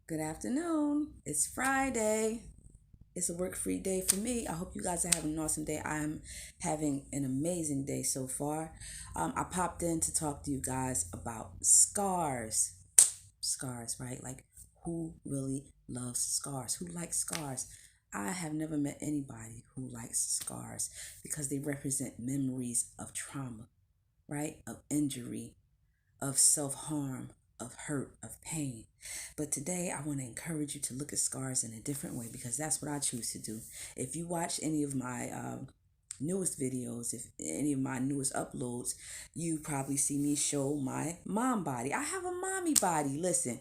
Good afternoon. It's Friday. It's a work-free day for me. I hope you guys are having an awesome day. I am having an amazing day so far. I popped in to talk to you guys about scars. Scars, right? Like, who really loves scars? Who likes scars? I have never met anybody who likes scars because they represent memories of trauma, right? Of injury, of self harm, of hurt, of pain. But today, I want to encourage you to look at scars in a different way because that's what I choose to do. If you watch any of my newest videos, if any of my newest uploads, you probably see me show my mom body. I have a mommy body. Listen,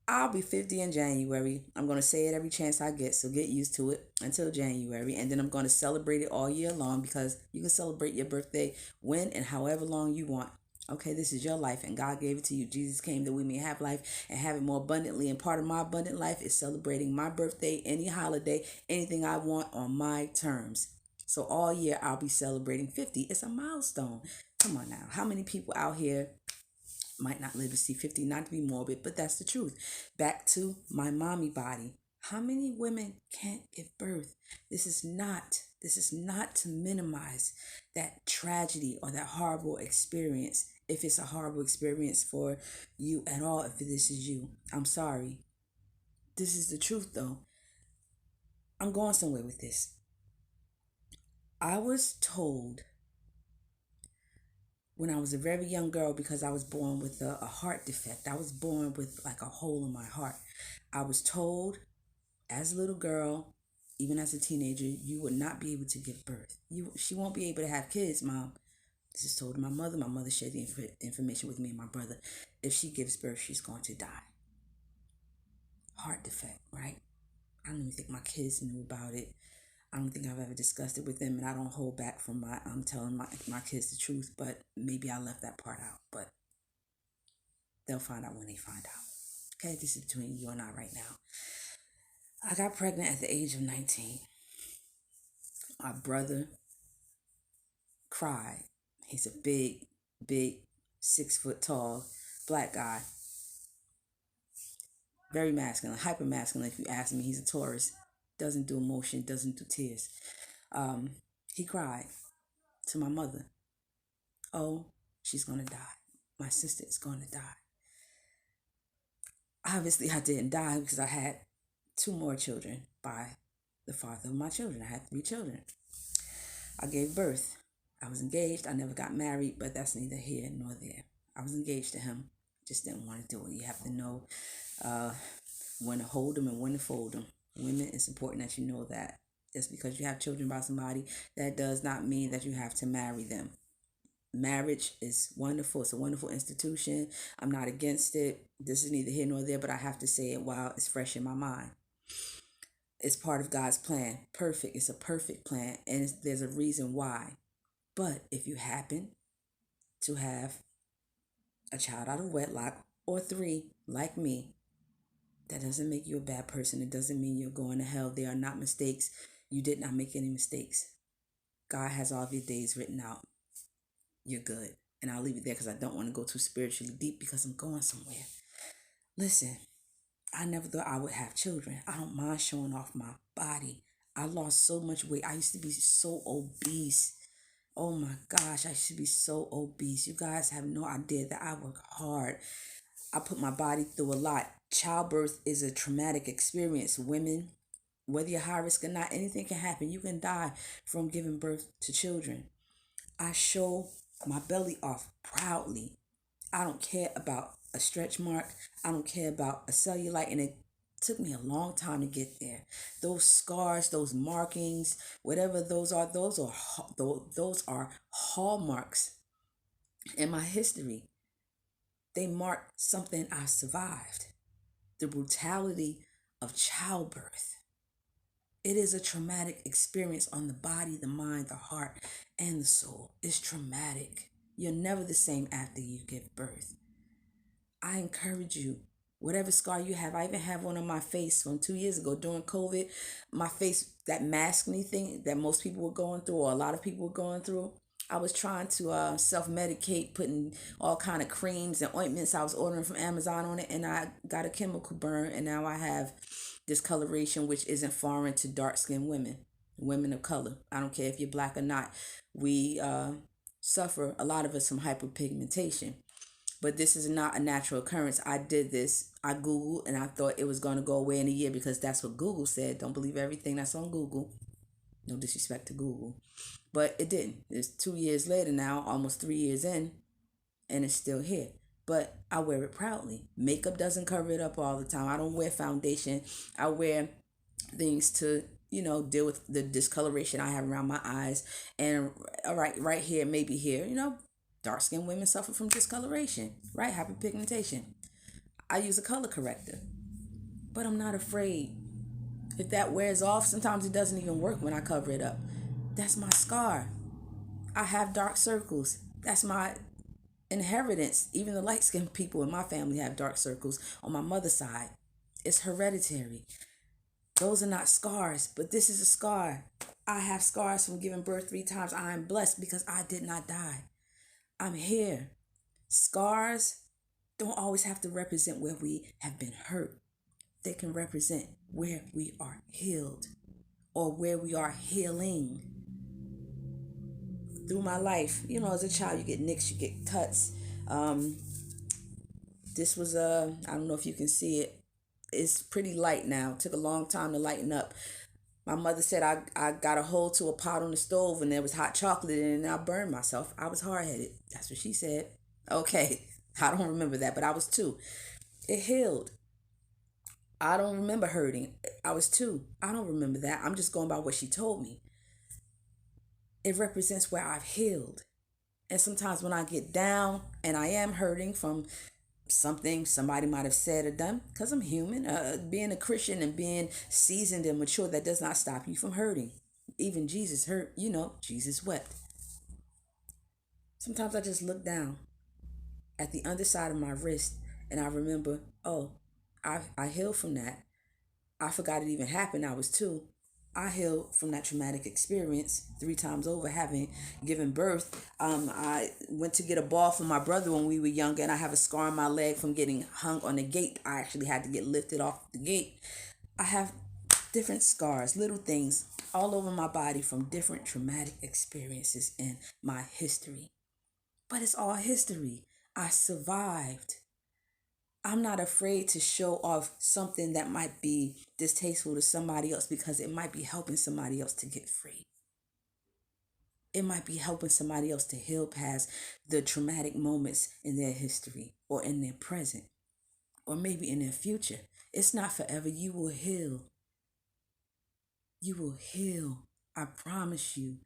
I'll be 50 in January. I'm going to say it every chance I get, so get used to it until January. And then I'm going to celebrate it all year long because you can celebrate your birthday when and however long you want. Okay, this is your life and God gave it to you. Jesus came that we may have life and have it more abundantly. And part of my abundant life is celebrating my birthday, any holiday, anything I want on my terms. So all year I'll be celebrating 50. It's a milestone. Come on now. How many people out here might not live to see 50, not to be morbid, but that's the truth. Back to my mommy body. How many women can't give birth? This is not to minimize that tragedy or that horrible experience. If it's a horrible experience for you at all, if this is you, I'm sorry. This is the truth though. I'm going somewhere with this. I was told when I was a very young girl because I was born with a heart defect. I was born with like a hole in my heart. I was told as a little girl, even as a teenager, you would not be able to give birth. She won't be able to have kids, mom. This is told to my mother. My mother shared the information with me and my brother. If she gives birth, she's going to die. Heart defect, right? I don't even think my kids knew about it. I don't think I've ever discussed it with them, and I don't hold back from my I'm telling my kids the truth, but maybe I left that part out. But they'll find out when they find out. Okay, this is between you and I right now. I got pregnant at the age of 19. My brother cried. He's a big, 6 foot tall black guy. Very masculine, hyper masculine if you ask me. He's a Taurus. Doesn't do emotion, doesn't do tears. Um, he cried to my mother. Oh, she's gonna die. My sister is gonna die. Obviously, I didn't die because I had two more children by the father of my children. I had three children. I gave birth. I was engaged. I never got married, but that's neither here nor there. I was engaged to him. Just didn't want to do it. You have to know uh, when to hold them and when to fold them. Women, it's important that you know that. Just because you have children by somebody, that does not mean that you have to marry them. Marriage is wonderful. It's a wonderful institution. I'm not against it. This is neither here nor there, but I have to say it while it's fresh in my mind. It's part of God's plan. Perfect. It's a perfect plan, and there's a reason why. But if you happen to have a child out of wedlock or three, like me, that doesn't make you a bad person. It doesn't mean you're going to hell. They are not mistakes. You did not make any mistakes. God has all of your days written out. You're good. And I'll leave it there because I don't want to go too spiritually deep because I'm going somewhere. Listen, I never thought I would have children. I don't mind showing off my body. I lost so much weight. I used to be so obese. Oh my gosh, I used to be so obese. You guys have no idea that I work hard. I put my body through a lot. Childbirth is a traumatic experience. Women, whether you're high risk or not, anything can happen. You can die from giving birth to children. I show my belly off proudly. I don't care about a stretch mark. I don't care about a cellulite. And it took me a long time to get there. Those scars, those markings, whatever those are hallmarks in my history. They mark something I survived. The brutality of childbirth. It is a traumatic experience on the body, the mind, the heart, and the soul. It's traumatic. You're never the same after you give birth. I encourage you, whatever scar you have, I even have one on my face from 2 years ago during COVID. My face, that mask me thing that most people were going through, or a lot of people were going through, I was trying to self-medicate, putting all kind of creams and ointments I was ordering from Amazon on it, and I got a chemical burn, and now I have discoloration, which isn't foreign to dark-skinned women, women of color. I don't care if you're black or not. We suffer, a lot of us, from hyperpigmentation. But this is not a natural occurrence. I did this. I Googled and I thought it was going to go away in a year because that's what Google said. Don't believe everything that's on Google. No disrespect to Google. But it didn't. It's 2 years later now, almost 3 years in, and it's still here. But I wear it proudly. Makeup doesn't cover it up all the time. I don't wear foundation. I wear things to, deal with the discoloration I have around my eyes. And all right here, maybe here, dark skinned women suffer from discoloration, right? Hyperpigmentation. I use a color corrector, but I'm not afraid. If that wears off, sometimes it doesn't even work when I cover it up. That's my scar. I have dark circles. That's my inheritance. Even the light skinned people in my family have dark circles on my mother's side. It's hereditary. Those are not scars, but this is a scar. I have scars from giving birth 3 times. I am blessed because I did not die. I'm here. Scars don't always have to represent where we have been hurt. They can represent where we are healed or where we are healing. Through my life, as a child, you get nicks, you get cuts. This was I don't know if you can see it. It's pretty light now. It took a long time to lighten up. My mother said I got a hold to a pot on the stove and there was hot chocolate in it and I burned myself. I was hard-headed. That's what she said. Okay, I don't remember that, but I was 2. It healed. I don't remember hurting. I was 2. I don't remember that. I'm just going by what she told me. It represents where I've healed. And sometimes when I get down and I am hurting from something somebody might have said or done, because I'm human, being a Christian and being seasoned and mature, that does not stop you from hurting. Even Jesus hurt, Jesus wept. Sometimes I just look down at the underside of my wrist and I remember, oh, I healed from that. I forgot it even happened. I was 2. I healed from that traumatic experience 3 times over, having given birth. I went to get a ball for my brother when we were younger, and I have a scar on my leg from getting hung on the gate. I actually had to get lifted off the gate. I have different scars, little things all over my body from different traumatic experiences in my history. But it's all history. I survived. I'm not afraid to show off something that might be distasteful to somebody else because it might be helping somebody else to get free. It might be helping somebody else to heal past the traumatic moments in their history or in their present or maybe in their future. It's not forever. You will heal. You will heal. I promise you.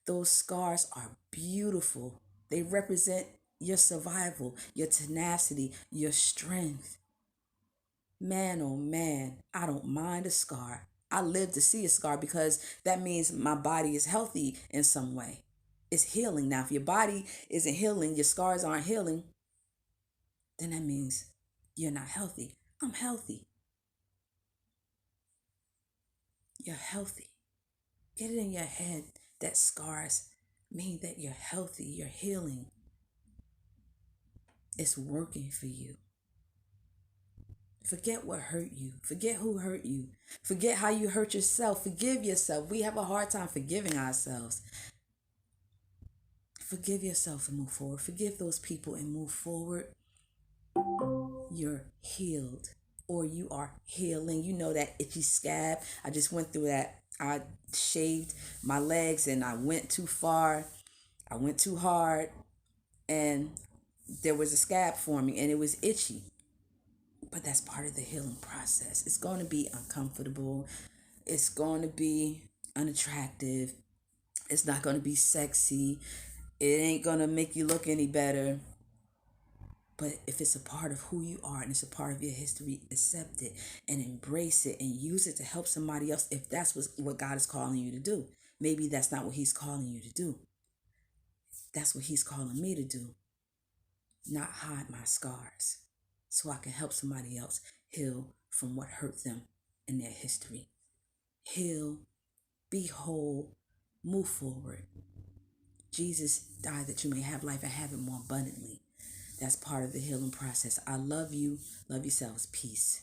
Those scars are beautiful. They represent your survival, your tenacity, your strength. Man, oh man, I don't mind a scar. I live to see a scar because that means my body is healthy in some way. It's healing. Now, if your body isn't healing, your scars aren't healing, then that means you're not healthy. I'm healthy. You're healthy. Get it in your head that scars mean that you're healthy, you're healing. It's working for you. Forget what hurt you. Forget who hurt you. Forget how you hurt yourself. Forgive yourself. We have a hard time forgiving ourselves. Forgive yourself and move forward. Forgive those people and move forward. You're healed, or you are healing. You know that itchy scab. I just went through that. I shaved my legs and I went too far. I went too hard and there was a scab forming and it was itchy. But that's part of the healing process. It's going to be uncomfortable. It's going to be unattractive. It's not going to be sexy. It ain't going to make you look any better. But if it's a part of who you are and it's a part of your history, accept it and embrace it and use it to help somebody else if that's what God is calling you to do. Maybe that's not what he's calling you to do. That's what he's calling me to do. Not hide my scars so I can help somebody else heal from what hurt them in their history. Heal, be whole, move forward. Jesus died that you may have life and have it more abundantly. That's part of the healing process. I love you. Love yourselves. Peace.